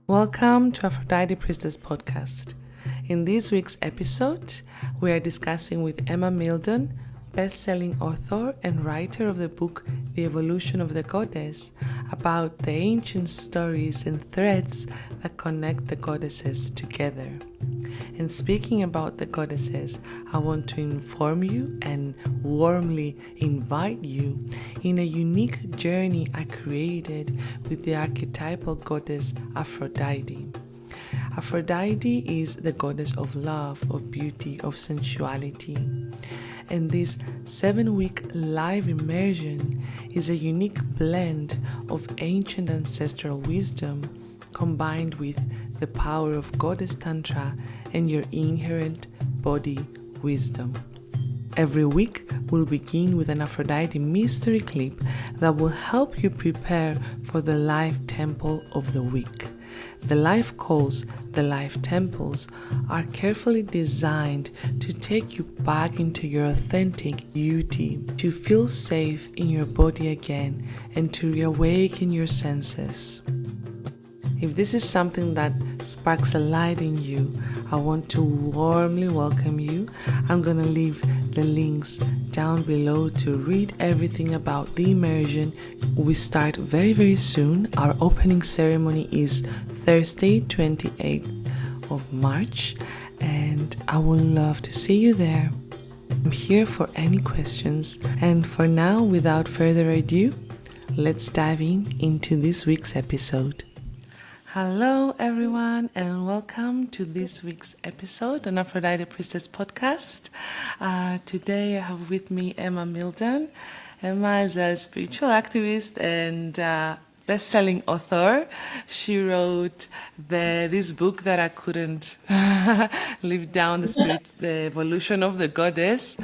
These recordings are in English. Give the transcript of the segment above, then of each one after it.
Welcome to Aphrodite Priestess Podcast. In this week's episode, we are discussing with Emma Mildon, best-selling author and writer of the book The Evolution of the Goddess, about the ancient stories and threads that connect the goddesses together. And speaking about the goddesses, I want to inform you and warmly invite you in a unique journey I created with the archetypal goddess Aphrodite. Aphrodite is the goddess of love, of beauty, of sensuality. And this 7-week live immersion is a unique blend of ancient ancestral wisdom combined with the power of Goddess Tantra and your inherent body wisdom. Every week, we'll begin with an Aphrodite mystery clip that will help you prepare for the life temple of the week. The life calls, the life temples, are carefully designed to take you back into your authentic beauty, to feel safe in your body again, and to reawaken your senses. If this is something that sparks a light in you, I want to warmly welcome you. I'm going to leave the links down below to read everything about the immersion. We start very, very soon. Our opening ceremony is Thursday, 28th of March, and I would love to see you there. I'm here for any questions. And for now, without further ado, let's dive into this week's episode. Hello everyone and welcome to this week's episode on Aphrodite Priestess Podcast. Today I have with me Emma Mildon. Emma is a spiritual activist and best-selling author. She wrote this book that I couldn't live down, The Evolution of the Goddess,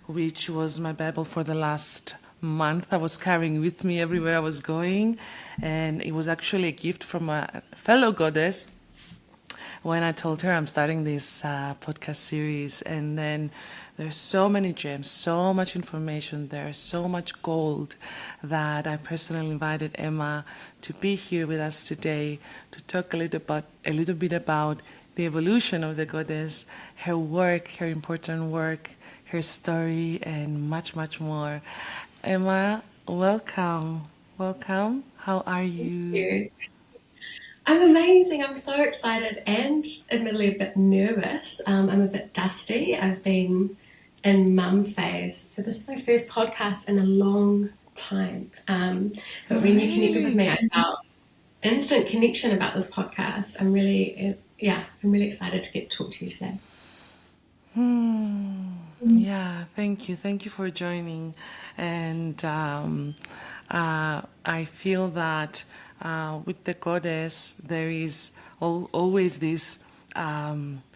which was my Bible for the last month. I was carrying with me everywhere I was going, and it was actually a gift from a fellow goddess when I told her I'm starting this podcast series. And then there's so many gems, so much information, there's so much gold that I personally invited Emma to be here with us today to talk a little bit about the evolution of the goddess, her work, her important work, her story, and much, much more. Emma, welcome. Welcome. How are you? Thank you. I'm amazing. I'm so excited and admittedly a bit nervous. I'm a bit dusty. I've been in mum phase. So this is my first podcast in a long time. But when you connected with me, I felt instant connection about this podcast. I'm really excited to get to talk to you today. Yeah, thank you. Thank you for joining. And I feel that with the goddess, there is always this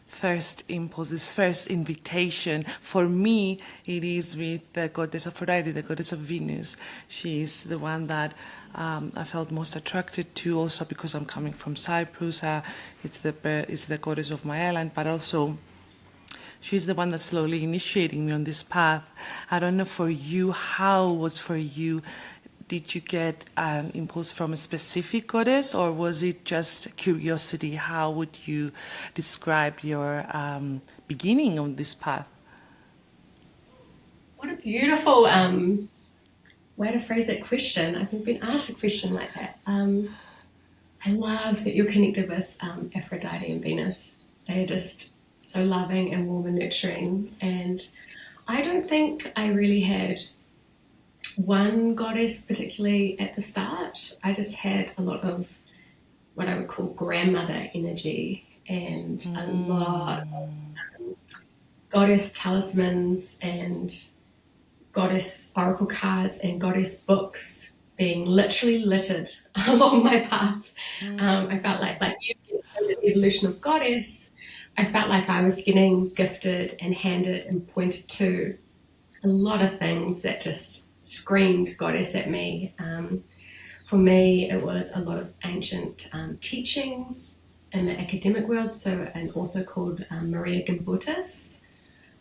first impulse, this first invitation. For me, it is with the goddess Aphrodite, the goddess of Venus. She is the one that I felt most attracted to, also because I'm coming from Cyprus. It's the goddess of my island, but also she's the one that's slowly initiating me on this path. I don't know for you, how was for you? Did you get an impulse from a specific goddess, or was it just curiosity? How would you describe your beginning on this path? What a beautiful way to phrase that question. I've never been asked a question like that. I love that you're connected with Aphrodite and Venus. They are just so loving and warm and nurturing. And I don't think I really had one goddess particularly at the start. I just had a lot of what I would call grandmother energy and a lot of goddess talismans and goddess oracle cards and goddess books being literally littered along my path. I felt like you the evolution of goddess, I felt like I was getting gifted and handed and pointed to a lot of things that just screamed goddess at me. For me, it was a lot of ancient teachings in the academic world. So an author called Maria Gimbutas,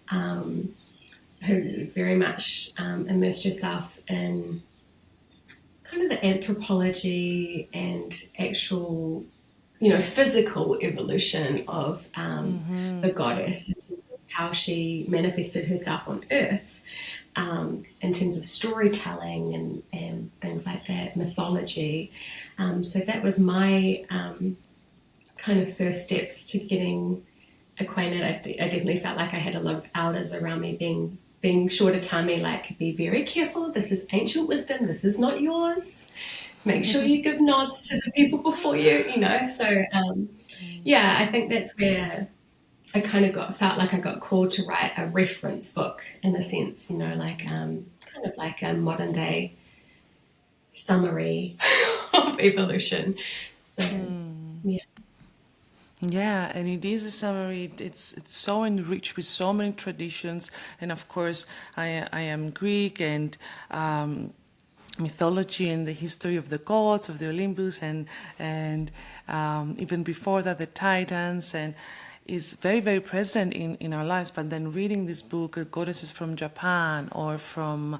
who very much immersed herself in kind of the anthropology and actual, you know, physical evolution of the goddess in terms of how she manifested herself on earth, in terms of storytelling and things like that, mythology. So that was my kind of first steps to getting acquainted. I definitely felt like I had a lot of elders around me being sure to tell me, like, be very careful, this is ancient wisdom, this is not yours. Make sure you give nods to the people before you, you know. So yeah, I think that's where I kind of felt like I got called to write a reference book in a sense, you know, like kind of like a modern day summary of evolution. So yeah. Yeah, and it is a summary. It's so enriched with so many traditions, and of course, I am Greek and mythology and the history of the gods of the Olympus and even before that the Titans and is very present in our lives. But then reading this book, goddesses from Japan or from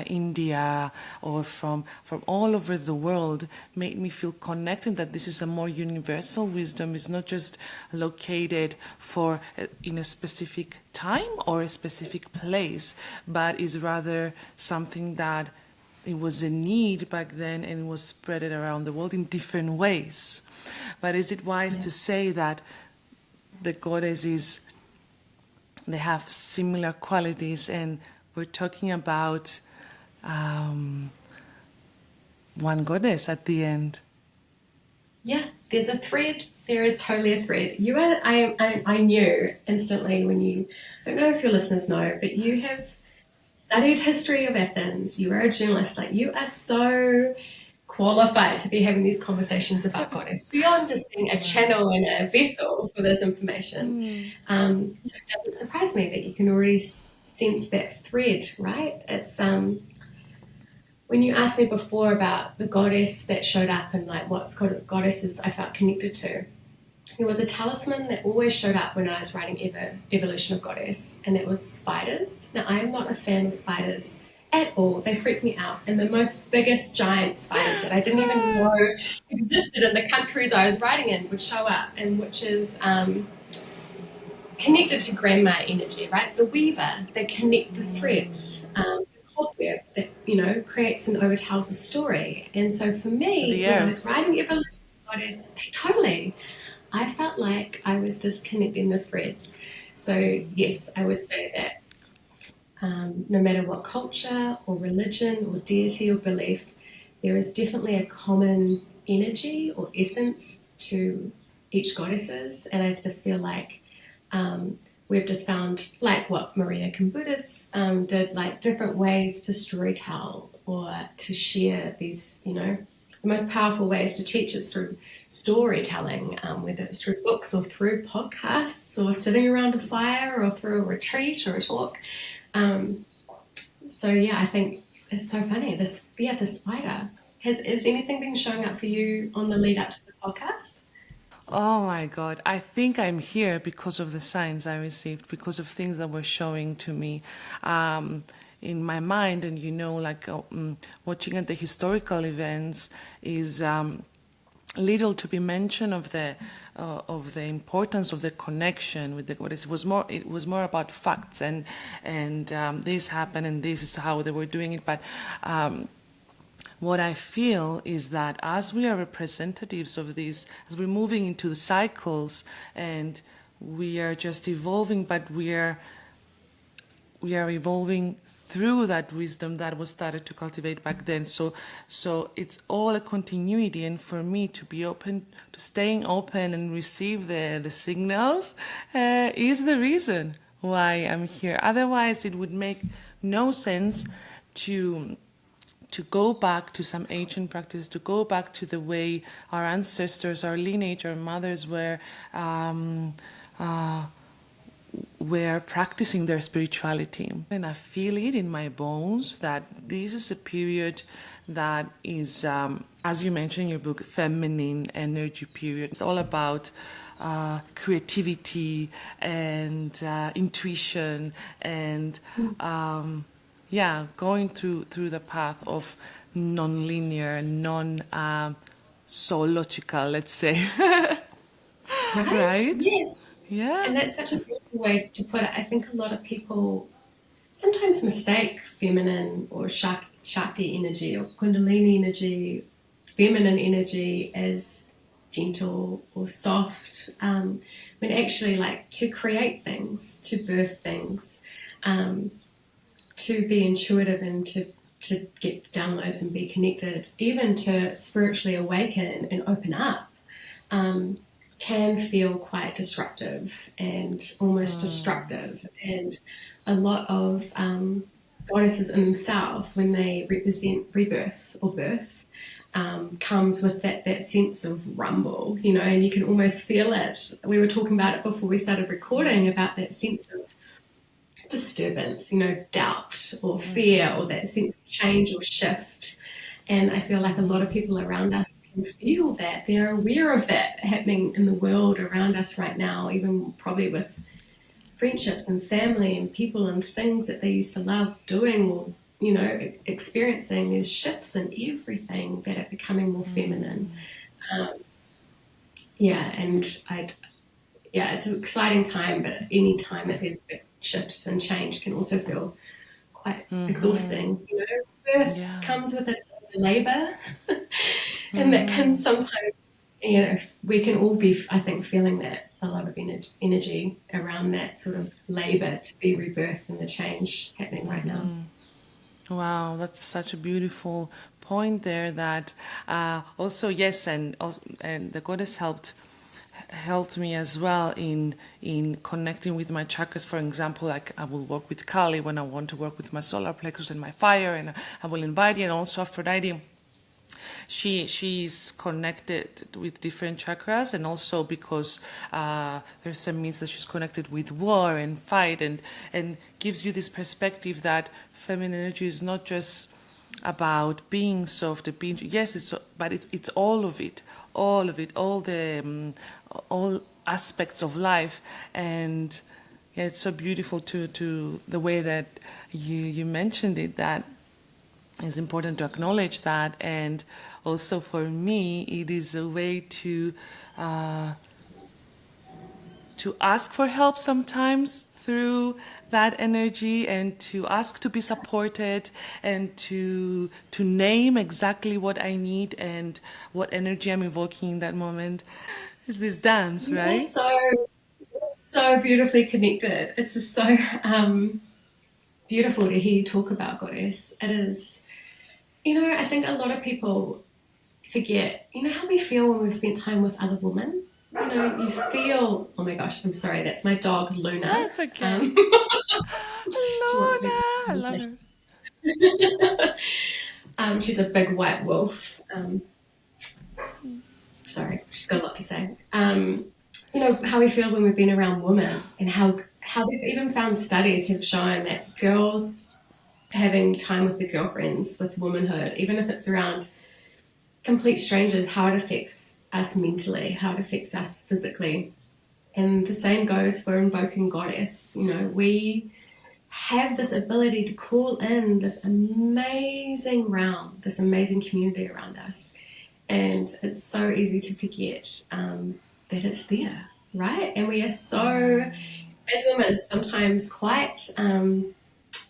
India or from all over the world, made me feel connected that this is a more universal wisdom. It's not just located for in a specific time or a specific place, but is rather something that it was a need back then and it was spread around the world in different ways. But is it wise to say that the goddesses, they have similar qualities, and we're talking about one goddess at the end? Yeah, there's a thread. There is totally a thread. You are. I knew instantly when you. I don't know if your listeners know, but you have studied history of Athens. You are a journalist. Like, you are so qualified to be having these conversations about goddess beyond just being a channel and a vessel for this information. So it doesn't surprise me that you can already sense that thread, right? It's when you asked me before about the goddess that showed up and like what goddesses I felt connected to, there was a talisman that always showed up when I was writing Evolution of Goddess, and it was spiders. Now, I am not a fan of spiders at all. They freak me out. And the most biggest giant spiders that I didn't even know existed in the countries I was writing in would show up, and which is connected to grandma energy, right? The weaver, they connect the threads, the cobweb that, you know, creates and overtells a story. And so for me, when I was writing Evolution of Goddess, totally, I felt like I was disconnecting the threads. So yes, I would say that no matter what culture or religion or deity or belief, there is definitely a common energy or essence to each goddesses. And I just feel like we've just found, like what Maria Kambuditz did, like different ways to storytell or to share these, you know, the most powerful ways to teach is through storytelling, whether it's through books or through podcasts or sitting around a fire or through a retreat or a talk. So yeah, I think it's so funny. The spider. Has anything been showing up for you on the lead up to the podcast? Oh my God. I think I'm here because of the signs I received, because of things that were showing to me in my mind. And, you know, like watching at the historical events is little to be mentioned of the importance of the connection with the goddess. It was more about facts and this happened and this is how they were doing it. But what I feel is that as we are representatives of this, as we're moving into the cycles and we are just evolving, but we are evolving through that wisdom that was started to cultivate back then. So it's all a continuity, and for me to be open, to staying open and receive the signals is the reason why I'm here. Otherwise, it would make no sense to go back to some ancient practice, to go back to the way our ancestors, our lineage, our mothers were practicing their spirituality. And I feel it in my bones that this is a period that is, as you mentioned in your book, feminine energy period. It's all about creativity and intuition and going through the path of non-linear, so logical, let's say. Right? Right? Yes. Yeah. And that's such a beautiful way to put it. I think a lot of people sometimes mistake feminine or Shakti energy or Kundalini energy, feminine energy as gentle or soft, when actually, like, to create things, to birth things, um, to be intuitive and to get downloads and be connected, even to spiritually awaken and open up, um, can feel quite disruptive and almost destructive. And a lot of goddesses in themselves, when they represent rebirth or birth, comes with that sense of rumble, and you can almost feel it. We were talking about it before we started recording, about that sense of disturbance, doubt or fear, or that sense of change or shift. And I feel like a lot of people around us can feel that. They're aware of that happening in the world around us right now, even probably with friendships and family and people and things that they used to love doing or, experiencing. There's shifts in everything that are becoming more feminine. It's an exciting time, but any time that there's big shifts and change can also feel quite exhausting. Birth Yeah. comes with a labor, and that can sometimes, we can all be, I think, feeling that a lot of energy around that sort of labor to be rebirthed and the change happening right now. Wow, that's such a beautiful point there. That also, yes, and the goddess helped me as well in connecting with my chakras. For example, like I will work with Kali when I want to work with my solar plexus and my fire, and I will invite you, and also Aphrodite. She's connected with different chakras, and also because there's some means that she's connected with war and fight, and gives you this perspective that feminine energy is not just about being soft, being, yes, but it's all of it, all the all aspects of life. And yeah, it's so beautiful to the way that you mentioned it, that it's important to acknowledge that. And also for me, it is a way to ask for help sometimes through that energy, and to ask to be supported, and to name exactly what I need and what energy I'm invoking in that moment. It's this dance, You're right? so beautifully connected. It's just so beautiful to hear you talk about goddess. It is, I think a lot of people forget, how we feel when we've spent time with other women. You feel, oh my gosh, I'm sorry, that's my dog Luna. That's okay. She wants to Luna, I love be. her. She's a big white wolf. Sorry, she's got a lot to say. How we feel when we've been around women, and how they've even found studies have shown that girls having time with their girlfriends, with womanhood, even if it's around complete strangers, how it affects us mentally, how it affects us physically. And the same goes for invoking goddess. We have this ability to call in this amazing realm, this amazing community around us. And it's so easy to forget that it's there, right? And we are so, as women, sometimes quite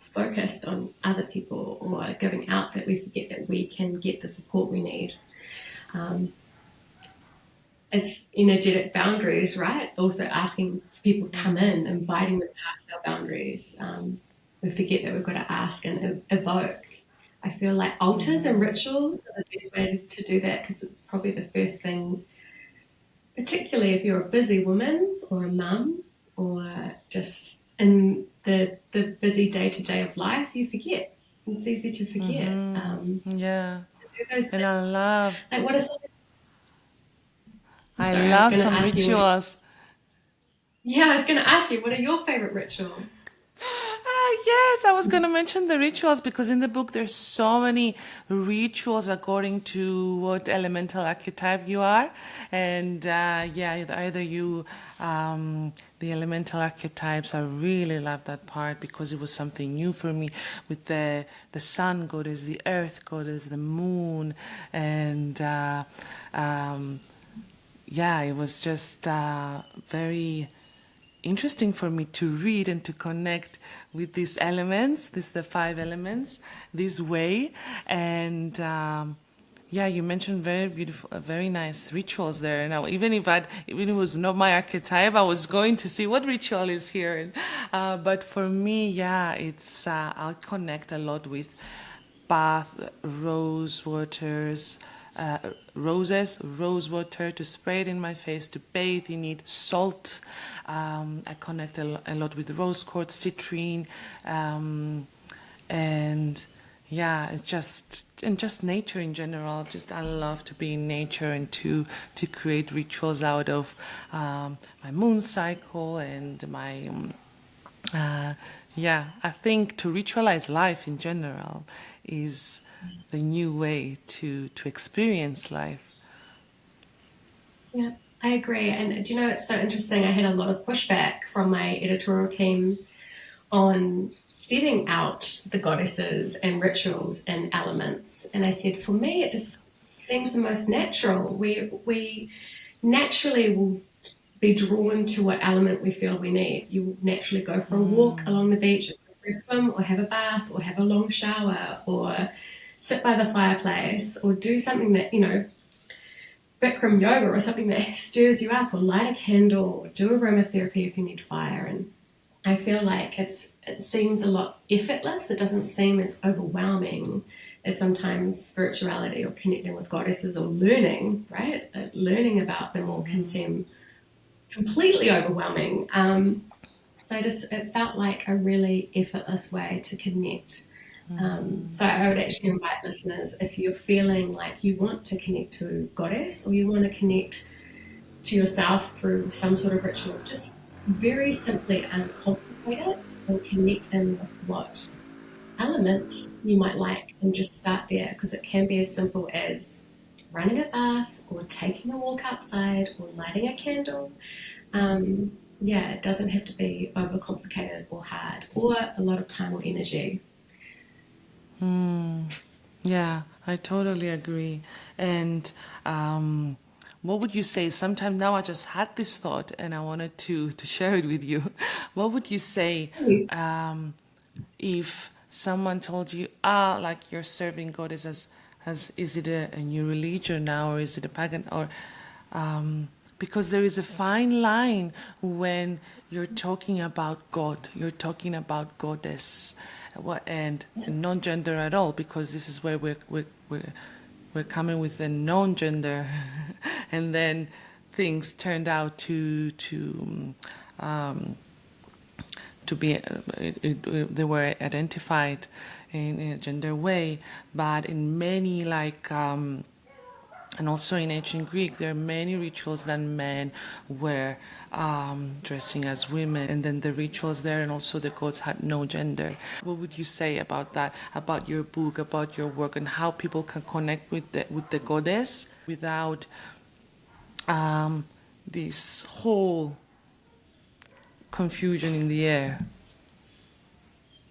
focused on other people or giving out, that we forget that we can get the support we need. It's energetic boundaries, right? Also asking people to come in, inviting them past our boundaries. We forget that we've got to ask and evoke. I feel like altars and rituals are the best way to do that, because it's probably the first thing, particularly if you're a busy woman or a mum, or just in the busy day-to-day of life, you forget. It's easy to forget. Yeah. To do those And things. Like, what is something? I Sorry, I was love going to some ask you. rituals. I was going to ask you, what are your favorite rituals? Yes, I was going to mention the rituals because in the book there's so many rituals according to what elemental archetype you are. And yeah, either you, the elemental archetypes, I really love that part because it was something new for me with the sun goddess, the earth goddess, the moon, and yeah, it was just very interesting for me to read and to connect with these elements, the five elements, this way. And yeah, you mentioned very beautiful, very nice rituals there. Now, even if even if it was not my archetype, I was going to see what ritual is here. And, but for me, yeah, it's I'll connect a lot with bath, rose waters, rose water to spray it in my face, to bathe in it, salt. I connect a lot with rose quartz, citrine, and yeah, it's just nature in general. Just I love to be in nature and to create rituals out of my moon cycle and my yeah, I think to ritualize life in general is the new way to experience life. Yeah, I agree. And do you know, it's so interesting. I had a lot of pushback from my editorial team on setting out the goddesses and rituals and elements. And I said, for me, it just seems the most natural. We naturally will be drawn to what element we feel we need. You will naturally go for a walk along the beach, or go for a swim, or have a bath, or have a long shower, or sit by the fireplace, or do something that, you know, Bikram yoga or something that stirs you up, or light a candle, or do aromatherapy if you need fire. And I feel like it seems a lot effortless. It doesn't seem as overwhelming as sometimes spirituality or connecting with goddesses or learning, right? Learning about them all can seem completely overwhelming. So it felt like a really effortless way to connect. So I would actually invite listeners, if you're feeling like you want to connect to goddess or you want to connect to yourself through some sort of ritual, just very simply uncomplicate it and connect in with what element you might like, and just start there, because it can be as simple as running a bath or taking a walk outside or lighting a candle. Yeah, it doesn't have to be overcomplicated or hard or a lot of time or energy. Yeah, I totally agree. And what would you say? Sometimes now I just had this thought and I wanted to share it with you. What would you say Yes. if someone told you, like you're serving God as is it a new religion now, or is it a pagan, or because there is a fine line when you're talking about God, you're talking about goddess, and non-gender at all, because this is where we're coming with a non-gender, and then things turned out to be they were identified in a gender way, but in many and also in ancient Greek, there are many rituals that men were dressing as women, and then the rituals there, and also the gods had no gender. What would you say about that, about your book, about your work, and how people can connect with the goddess without this whole confusion in the air?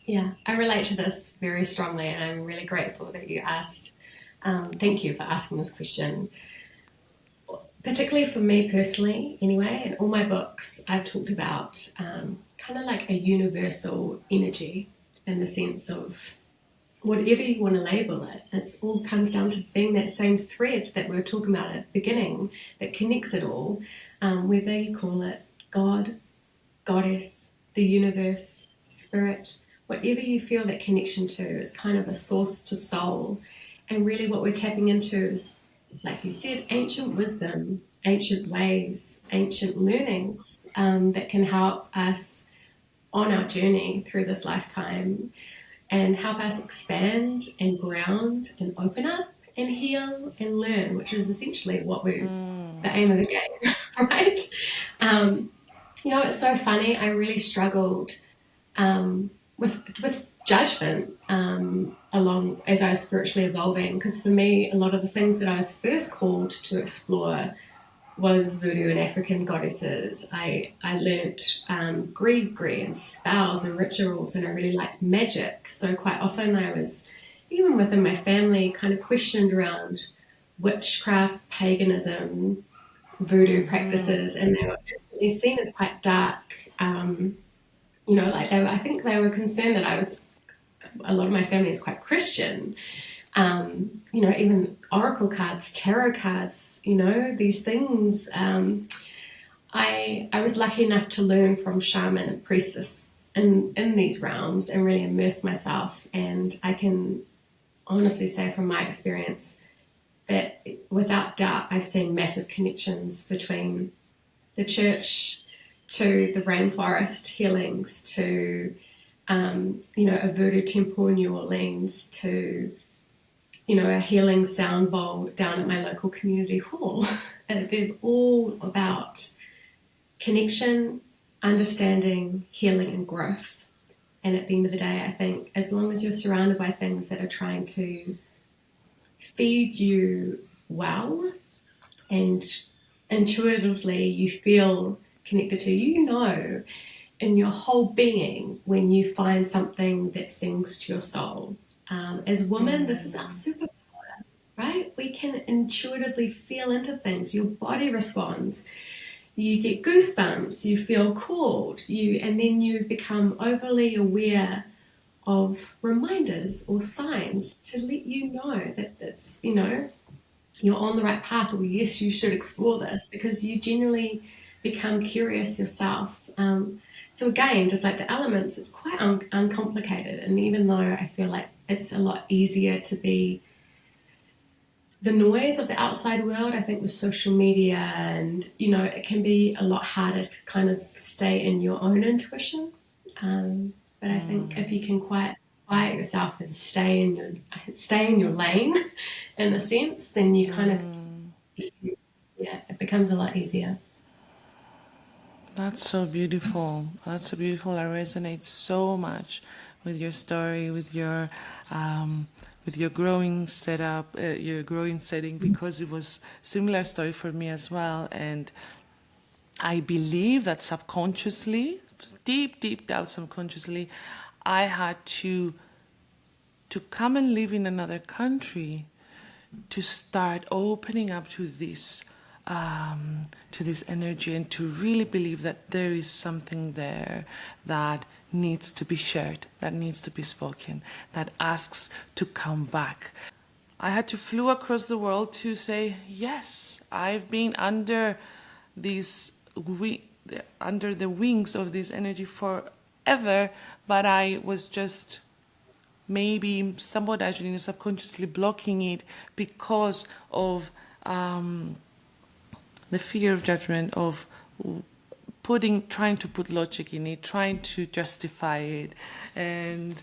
Yeah, I relate to this very strongly, and I'm really grateful that you asked. Thank you for asking this question. Particularly for me personally, anyway, in all my books, I've talked about kind of like a universal energy, in the sense of whatever you want to label it, it all comes down to being that same thread that we were talking about at the beginning that connects it all, whether you call it God, goddess, the universe, spirit, whatever you feel that connection to is kind of a source to soul. And really what we're tapping into is, like you said, ancient wisdom, ancient ways, ancient learnings that can help us on our journey through this lifetime and help us expand and ground and open up and heal and learn, which is essentially what the aim of the game, right? You know, it's so funny. I really struggled with judgment along as I was spiritually evolving. Because for me, a lot of the things that I was first called to explore was voodoo and African goddesses. I learnt Grigri and spells and rituals, and I really liked magic. So quite often I was, even within my family, kind of questioned around witchcraft, paganism, voodoo practices, and they were instantly seen as quite dark. Like I think they were concerned that a lot of my family is quite Christian. Even oracle cards, tarot cards, these things. I was lucky enough to learn from shaman and priestess in these realms and really immerse myself. And I can honestly say from my experience that without doubt, I've seen massive connections between the church to the rainforest healings to, a voodoo temple in New Orleans to, a healing sound bowl down at my local community hall. And they're all about connection, understanding, healing, and growth. And at the end of the day, I think as long as you're surrounded by things that are trying to feed you well and intuitively you feel connected to, in your whole being when you find something that sings to your soul. As women, this is our superpower, right? We can intuitively feel into things. Your body responds. You get goosebumps. You feel called. And then you become overly aware of reminders or signs to let you know that it's, you're on the right path, or yes, you should explore this, because you generally become curious yourself. So again, just like the elements, it's quite uncomplicated. And even though I feel like it's a lot easier to be the noise of the outside world, I think with social media and, it can be a lot harder to kind of stay in your own intuition. But I think if you can quiet yourself and stay in your lane, in a sense, then you kind of, it becomes a lot easier. That's so beautiful. That's so beautiful. I resonate so much with your story, with your growing setup, your growing setting, because it was similar story for me as well. And I believe that subconsciously, deep down subconsciously, I had to come and live in another country to start opening up to this energy, and to really believe that there is something there that needs to be shared, that needs to be spoken, that asks to come back. I had to flew across the world to say, yes, I've been under under the wings of this energy forever, but I was just maybe sabotaging, subconsciously blocking it because of the fear of judgment, of trying to put logic in it, trying to justify it. And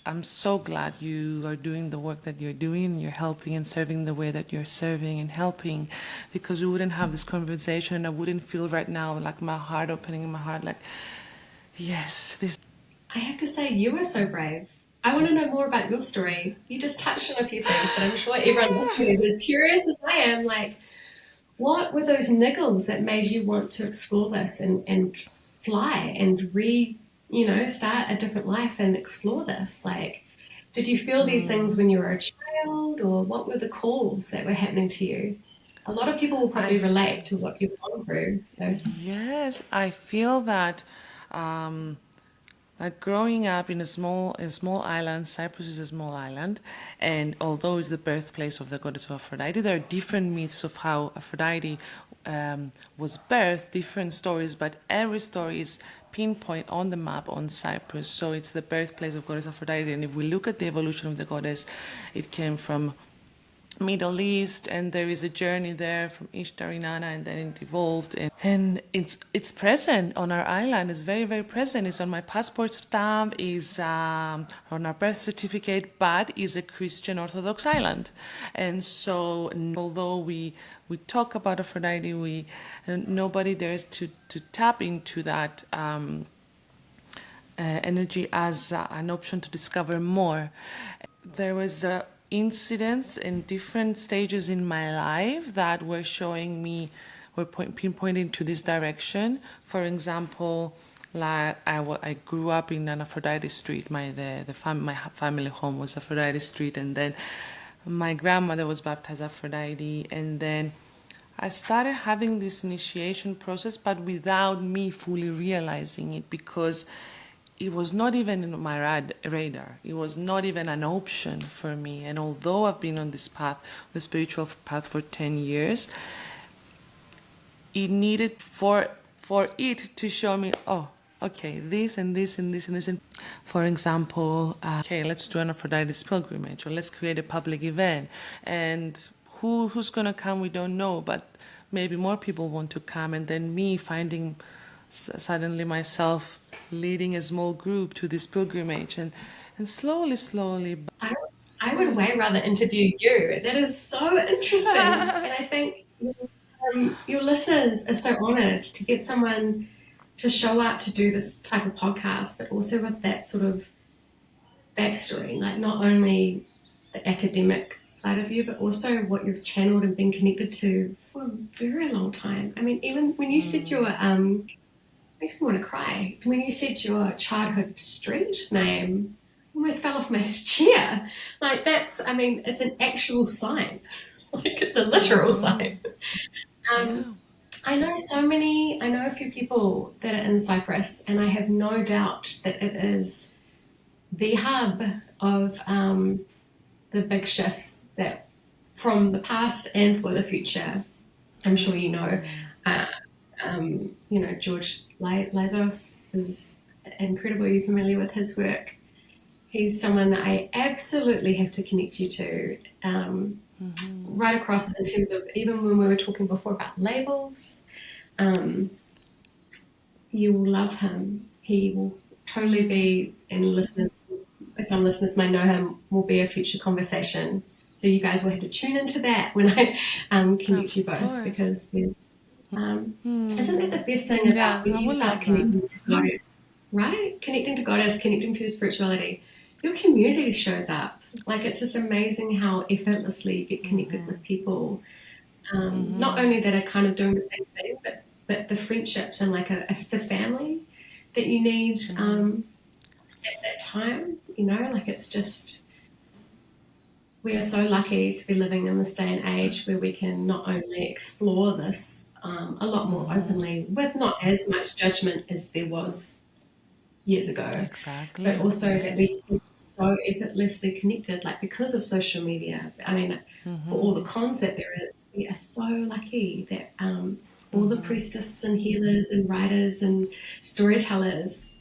I'm so glad you are doing the work that you're doing. You're helping and serving the way that you're serving and helping, because we wouldn't have this conversation, and I wouldn't feel right now like my heart opening in my heart, like, yes, this. I have to say, you were so brave. I want to know more about your story. You just touched on a few things, but I'm sure everyone listening is as curious as I am. Like, what were those niggles that made you want to explore this and fly and start a different life and explore this? Like, did you feel these things when you were a child, or what were the calls that were happening to you? A lot of people will probably relate to what you've gone through. So Yes, I feel that like growing up in a small island. Cyprus is a small island, and although it's the birthplace of the goddess of Aphrodite, there are different myths of how Aphrodite was birthed, different stories, but every story is pinpoint on the map on Cyprus. So it's the birthplace of goddess Aphrodite, and if we look at the evolution of the goddess, it came from Middle East, and there is a journey there from Ishtar Inanna, and then it evolved, and it's present on our island. It's very, very present. It's on my passport stamp, is on our birth certificate, but is a Christian Orthodox island. And so although we talk about Aphrodite, nobody dares to tap into that energy as an option to discover more. There was incidents in different stages in my life that were showing me, were pinpointing to this direction. For example, like I grew up in an Aphrodite street. My family home was Aphrodite street, and then my grandmother was baptized Aphrodite, and then I started having this initiation process, but without me fully realizing it, because it was not even in my radar. It was not even an option for me. And although I've been on this path, the spiritual path, for 10 years, it needed for it to show me, oh, okay, this and this and this and this. And for example, okay, let's do an Aphrodite's pilgrimage, or let's create a public event. And who's going to come, we don't know, but maybe more people want to come. And then me finding suddenly myself leading a small group to this pilgrimage, and slowly. I would way rather interview you. That is so interesting. And I think your listeners are so honoured to get someone to show up to do this type of podcast, but also with that sort of backstory, like not only the academic side of you, but also what you've channeled and been connected to for a very long time. I mean, even when you said your makes me want to cry. When you said your childhood street name, I almost fell off my chair. Like that's, I mean, it's an actual sign. Like it's a literal sign. I know a few people that are in Cyprus, and I have no doubt that it is the hub of the big shifts that from the past and for the future. I'm sure you know. George Lizos is incredible. Are you familiar with his work? He's someone that I absolutely have to connect you to. Right across in terms of, even when we were talking before about labels, you will love him. He will totally be, and some listeners may know him, will be a future conversation. So you guys will have to tune into that when I connect you both, because there's isn't that the best thing about when you start connecting to Goddess, right? Connecting to Goddess, connecting to spirituality, your community shows up. Like it's just amazing how effortlessly you get connected with people, not only that are kind of doing the same thing, but the friendships and like the family that you need at that time. Like it's just, we are so lucky to be living in this day and age where we can not only explore this a lot more openly, with not as much judgment as there was years ago. Exactly. But also that we get so effortlessly connected, like because of social media. I mean, for all the cons that there is, we are so lucky that all the priestesses and healers and writers and storytellers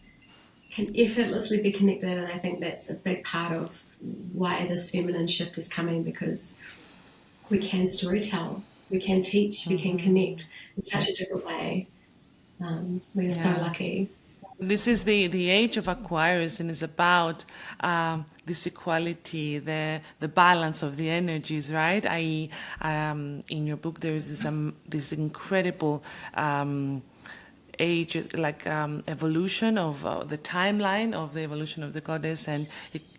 can effortlessly be connected. And I think that's a big part of why this feminine shift is coming, because we can storytell, we can teach, we can connect in such a different way. We're so lucky. This is the age of Aquarius, and it's about this equality, the balance of the energies, right? In your book there is this incredible age, like evolution of the timeline of the evolution of the goddess, and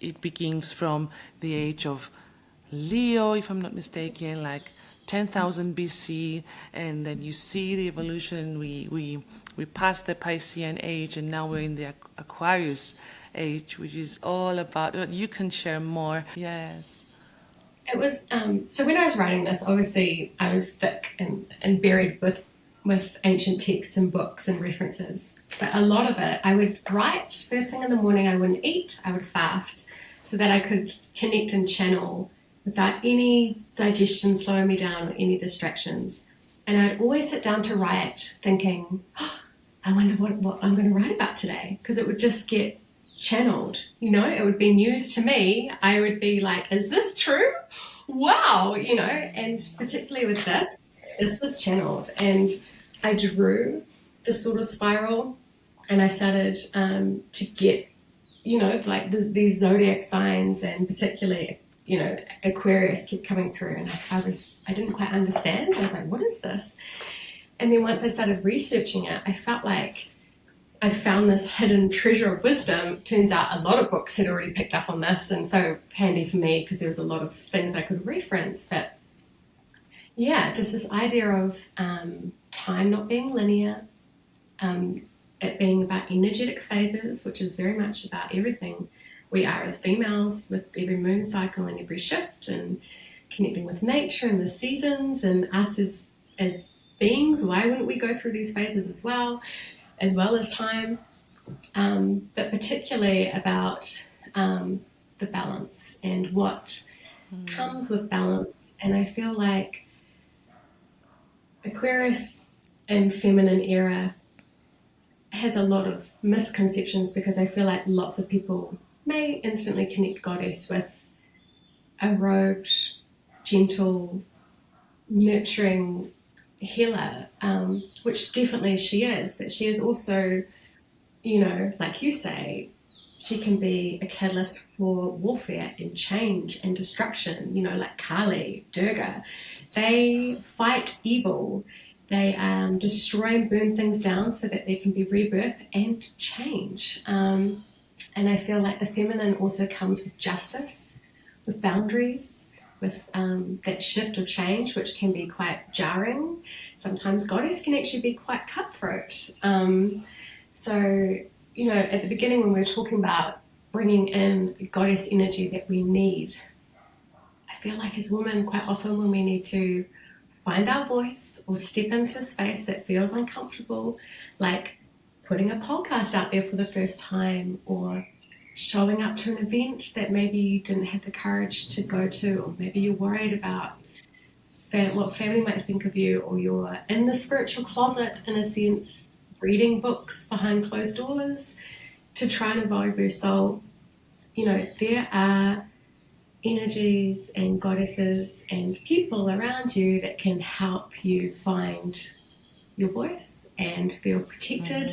it begins from the age of Leo, if I'm not mistaken, like 10,000 BC, and then you see the evolution. We passed the Piscean age, and now we're in the Aquarius age, which is all about. You can share more. Yes. It was so when I was writing this, obviously I was thick and buried with ancient texts and books and references. But a lot of it I would write first thing in the morning. I wouldn't eat. I would fast so that I could connect and channel without any digestion slowing me down or any distractions. And I'd always sit down to write thinking, I wonder what I'm going to write about today, because it would just get channeled. It would be news to me. I would be like, is this true? Wow, and particularly with this was channeled. And I drew this sort of spiral, and I started to get, like these zodiac signs, and particularly Aquarius kept coming through, and I didn't quite understand. I was like, what is this? And then once I started researching it, I felt like I'd found this hidden treasure of wisdom. Turns out a lot of books had already picked up on this, and so handy for me because there was a lot of things I could reference. But yeah, just this idea of time not being linear, it being about energetic phases, which is very much about everything we are as females with every moon cycle and every shift, and connecting with nature and the seasons, and us as beings. Why wouldn't we go through these phases as well as time? But particularly about the balance and what comes with balance. And I feel like Aquarius and feminine era has a lot of misconceptions, because I feel like lots of people may instantly connect goddess with a robed, gentle, nurturing healer, which definitely she is, but she is also, like you say, she can be a catalyst for warfare and change and destruction, like Kali, Durga. They fight evil. They destroy and burn things down so that there can be rebirth and change. And I feel like the feminine also comes with justice, with boundaries, with that shift of change, which can be quite jarring. Sometimes goddess can actually be quite cutthroat. So, at the beginning when we were talking about bringing in goddess energy that we need, I feel like as women, quite often when we need to find our voice or step into a space that feels uncomfortable, like putting a podcast out there for the first time, or showing up to an event that maybe you didn't have the courage to go to, or maybe you're worried about what family might think of you, or you're in the spiritual closet, in a sense, reading books behind closed doors to try and evolve your soul. There are energies and goddesses and people around you that can help you find your voice and feel protected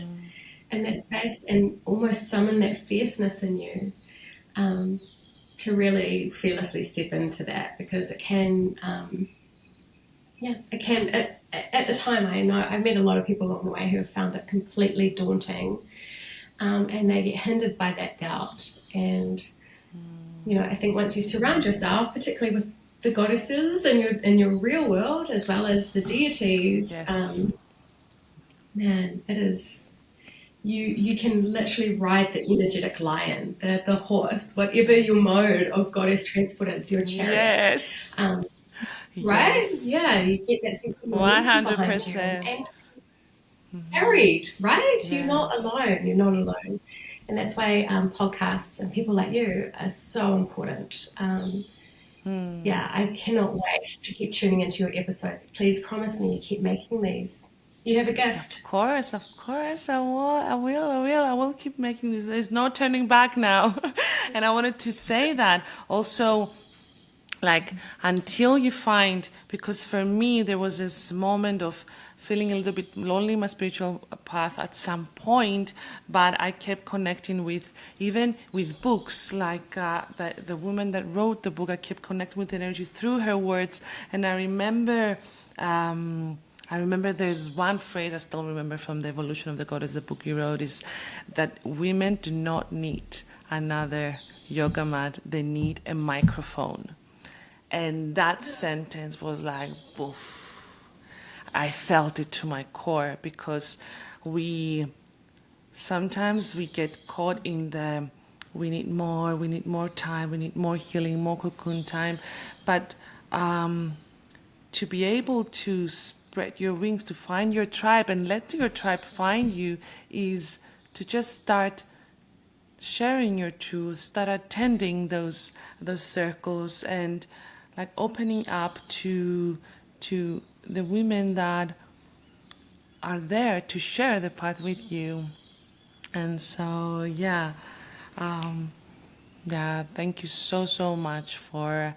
in that space, and almost summon that fierceness in you, to really fearlessly step into that, because it can, at the time, I know I've met a lot of people along the way who have found it completely daunting, and they get hindered by that doubt. And I think once you surround yourself, particularly with the goddesses in your real world, as well as the deities, Yes. man, it is. You can literally ride the energetic lion, the horse, whatever your mode of goddess transport is, your chariot. Yes. Right? Yes. Yeah, you get that sense of momentum behind you 100%. and carried, right? Yes. You're not alone. You're not alone. And that's why podcasts and people like you are so important. Yeah, I cannot wait to keep tuning into your episodes. Please promise me you keep making these. You have a gift. Of course, I will keep making this. There's no turning back now. And I wanted to say that also, like, until you find, because for me there was this moment of feeling a little bit lonely in my spiritual path at some point, but I kept connecting with, even with books, like the woman that wrote the book, I kept connecting with energy through her words. And I remember there's one phrase I still remember from The Evolution of the Goddess, the book you wrote, is that women do not need another yoga mat, they need a microphone. And that sentence was like, boof. I felt it to my core, because sometimes we get caught in the, we need more time, we need more healing, more cocoon time. But to be able to spread your wings, to find your tribe and let your tribe find you, is to just start sharing your truth, start attending those circles, and like opening up to the women that are there to share the path with you. And so thank you so much for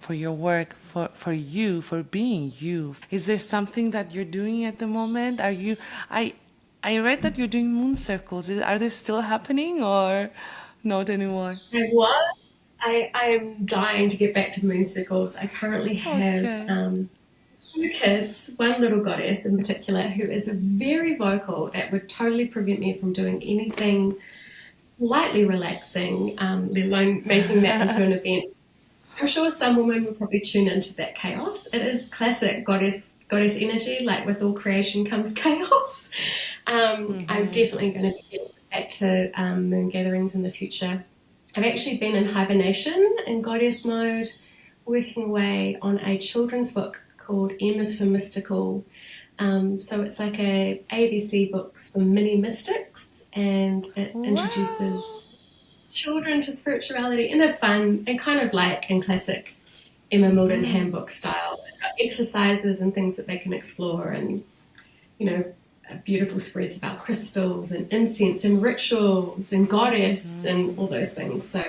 your work, for you, for being you. Is there something that you're doing at the moment? I read that you're doing moon circles. Are they still happening or not anymore? I was. I'm dying to get back to moon circles. I currently have Okay. two kids, one little goddess in particular, who is very vocal, that would totally prevent me from doing anything slightly relaxing, let alone making that into an event. I'm sure some women would probably tune into that chaos. It is classic goddess energy, like with all creation comes chaos. I'm definitely going to be getting back to moon gatherings in the future. I've actually been in hibernation in goddess mode, working away on a children's book called M is for Mystical. So it's like a ABC books for mini mystics, and it introduces children to spirituality in a fun and kind of like in classic Emma Mildon handbook style. It's got exercises and things that they can explore, and beautiful spreads about crystals and incense and rituals and goddess and all those things. So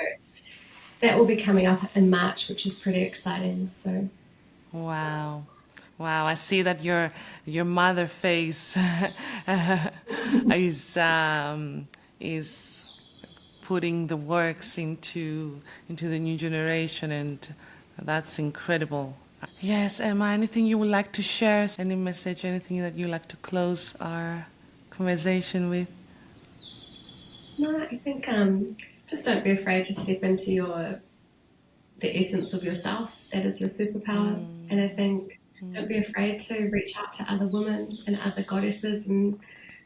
that will be coming up in March, which is pretty exciting. So wow, I see that your mother face is putting the works into the new generation, and that's incredible. Yes, Emma, anything you would like to share? Any message, anything that you like to close our conversation with? No, I think just don't be afraid to step into the essence of yourself. That is your superpower. And I think don't be afraid to reach out to other women and other goddesses and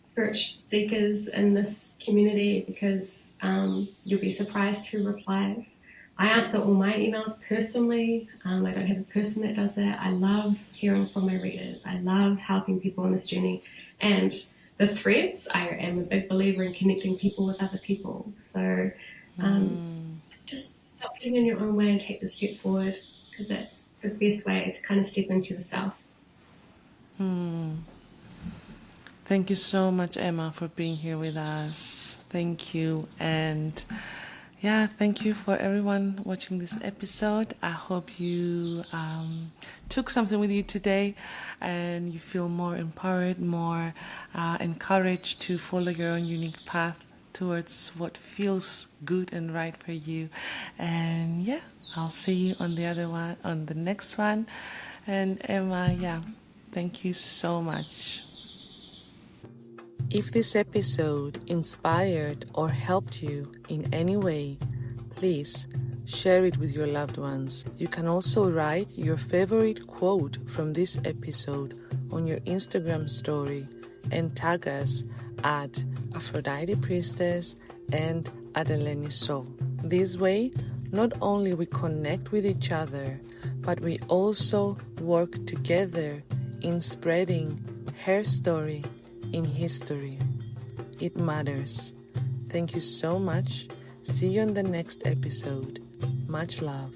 spiritual seekers in this community, because you'll be surprised who replies. I answer all my emails personally. I don't have a person that does that. I love hearing from my readers. I love helping people on this journey. And the threads, I am a big believer in connecting people with other people. So just stop getting in your own way and take the step forward, because that's the best way to kind of step into yourself. Thank you so much, Emma, for being here with us. Thank you. And thank you for everyone watching this episode. I hope you took something with you today and you feel more empowered, more encouraged to follow your own unique path towards what feels good and right for you. And I'll see you on the next one. And Emma, thank you so much. If this episode inspired or helped you in any way, please share it with your loved ones. You can also write your favorite quote from this episode on your Instagram story and tag us at Aphrodite Priestess and at Eleni Soul. This way, not only we connect with each other, but we also work together in spreading her story in history. It matters. Thank you so much. See you in the next episode. Much love.